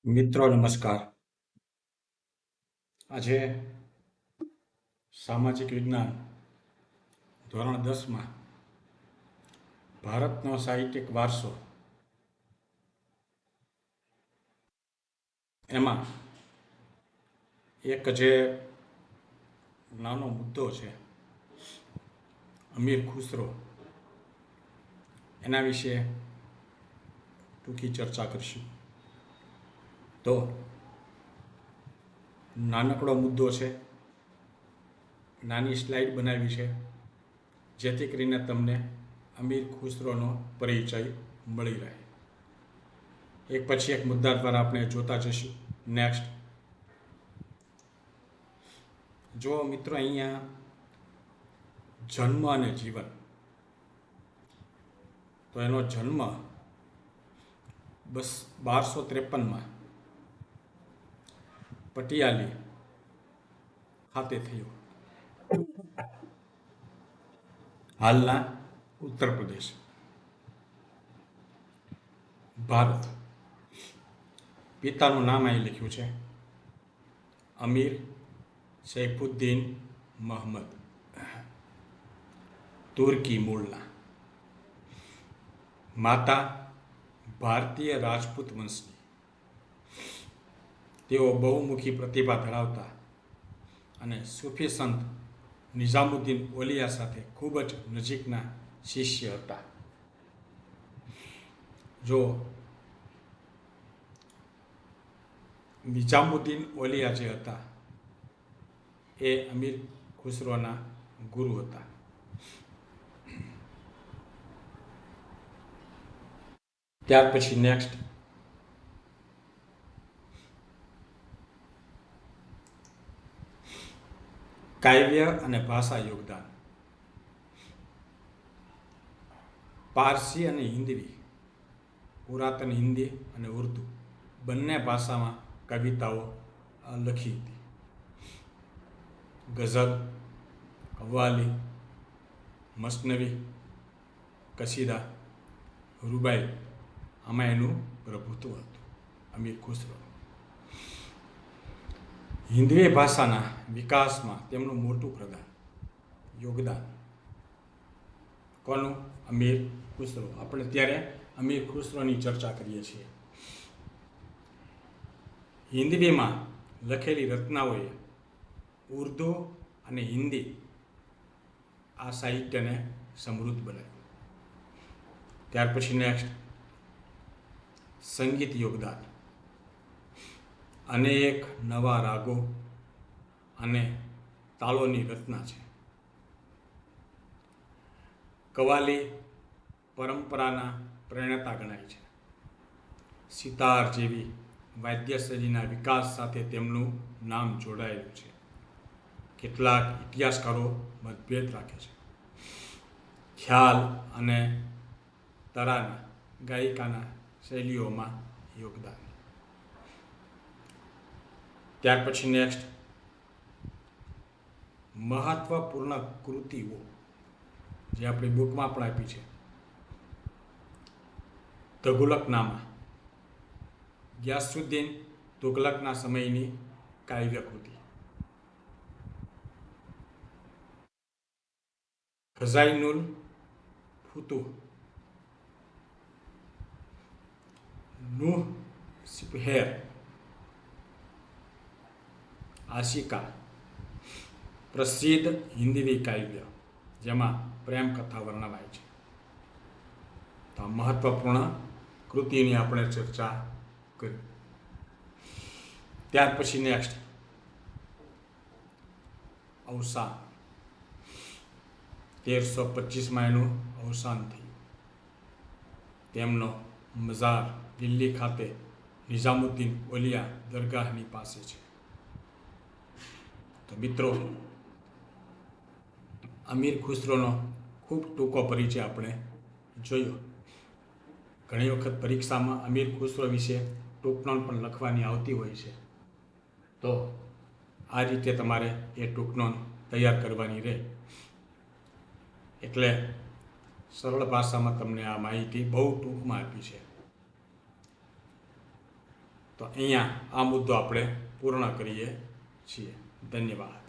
મિત્રો નમસ્કાર. આજે સામાજિક વિજ્ઞાન ધોરણ 10માં ભારતનો સાહિત્યિક વારસો એમાં એક જે નાનો મુદ્દો છે અમીર ખુસરો, એના વિશે ટૂંકી ચર્ચા કરીશું. તો નાનકડો મુદ્દો છે, નાની સ્લાઇડ બનાવી છે જેથી કરીને તમને અમીર ખુસરોનો પરિચય મળી રહે. એક પછી એક મુદ્દા દ્વારા આપણે જોતા જઈશું. નેક્સ્ટ, જો મિત્રો અહીંયા જન્મ અને જીવન, તો એનો જન્મ 1253માં પટિયાલી ખાતે થયો, હાલના ઉત્તર પ્રદેશ, ભારત. પિતાનું નામ અહીં લખ્યું છે અમીર સૈફુદ્દીન મહમદ, તુર્કી મૂળના. માતા ભારતીય રાજપૂત વંશની. તેઓ બહુમુખી પ્રતિભા ધરાવતા અને સૂફી સંત નિઝામુદ્દીન ઓલિયા સાથે ખૂબ જ નજીકના શિષ્ય હતા. જો નિઝામુદ્દીન ઓલિયા જે હતા એ અમીર ખુસરોના ગુરુ હતા. ત્યાર પછી નેક્સ્ટ, કાવ્ય અને ભાષા યોગદાન. પારસી અને હિન્દી, પુરાતન હિન્દી અને ઉર્દુ બંને ભાષામાં કવિતાઓ લખી હતી. ગઝલ, કવ્વાલી, મસનવી, કસીદા, રૂબાઈ, આમાં એનું પ્રભુત્વ હતું અમીર ખુસરો. હિન્દી ભાષાના વિકાસમાં તેમનું મોટું યોગદાન. કોનું? અમીર ખુસરો. આપણે ત્યારે અમીર ખુસરોની ચર્ચા કરીએ છીએ. હિન્દીમાં લખેલી રચનાઓએ ઉર્દુ અને હિન્દી આ સાહિત્યને સમૃદ્ધ બનાવ્યું. ત્યાર પછી નેક્સ્ટ, સંગીત યોગદાન. અનેક નવા રાગો અને તાલોની રચના છે. કવાલી પરંપરાના પ્રેરણા ગણાય છે. સિતાર જેવી વાદ્યશૈલીના વિકાસ સાથે તેમનું નામ જોડાયેલું છે. કેટલાક ઇતિહાસકારો મતભેદ રાખે છે. ખ્યાલ અને તરાના ગાયિકાના શૈલીઓમાં યોગદાન. ત્યાર પછી નેક્સ્ટ, મહત્વપૂર્ણ કૃતિઓ જે આપણી બુકમાં પણ આપી છે. તગુલકનામા, ગિયાસુદ્દીન તુગલકના સમયની કાવ્ય કૃતિ. ખઝાઇનુલ ફુતુહ, નૂહ સિપહેર, આશિકા, પ્રસિદ્ધ હિન્દી કાવ્ય જેમાં પ્રેમ કથા વર્ણવાય છે. તો આ મહત્વપૂર્ણ કૃતિની આપણે ચર્ચા કરી. ત્યાર પછી નેક્સ્ટ, અવસાન. 1325માં એનું અવસાન થયું. તેમનો મઝાર દિલ્હી ખાતે નિઝામુદ્દીન ઓલિયા દરગાહની પાસે છે. તો મિત્રો, અમીર ખુસરોનો ખૂબ ટૂંકો પરિચય આપણે જોયો. ઘણી વખત પરીક્ષામાં અમીર ખુસરો વિશે ટૂંકનોંધ પણ લખવાની આવતી હોય છે. તો આ રીતે તમારે એ ટૂંકનોંધ તૈયાર કરવાની રહે. એટલે સરળ ભાષામાં તમને આ માહિતી બહુ ટૂંકમાં આપી છે. તો અહીંયા આ મુદ્દો આપણે પૂર્ણ કરીએ છીએ. ધન્યવાદ.